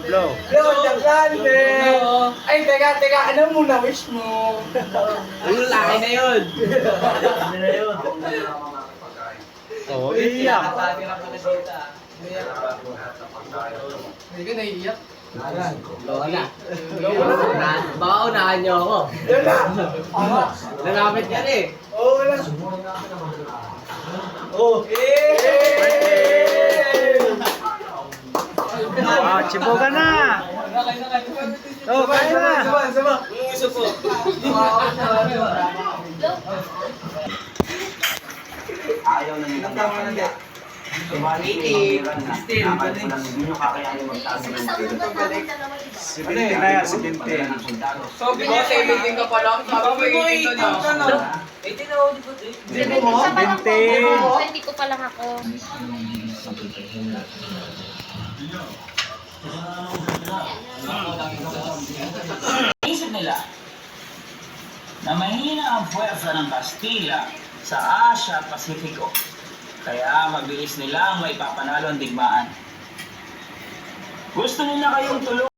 blow. Blow the candle! Ay, teka, ano muna wish mo? Yung laki na yun. Oh, iyak. Hindi ka naiiyak. Lola. Baka unahan niyo ako. Yan na! Nalapit ka rin. Oo, wala. Oh. Ah, chiboga na. Oh, kaya na. Sama. Umuso po. Ayaw na nilang makakaya. Hindi nyo kakayanin magtago ng Sibinte na yan, sibinte. So, di ba 17 ka pa lang? Sabi mo 18 ka na. 18 na ako, di ba? Hindi mo? 20. 20 ko pa lang ako. Isip nila na mahina ang puwersa ng Kastila sa Asia Pasifiko. Kaya mabilis nilang maipapanalo ang digmaan. Gusto nila kayong tulungan.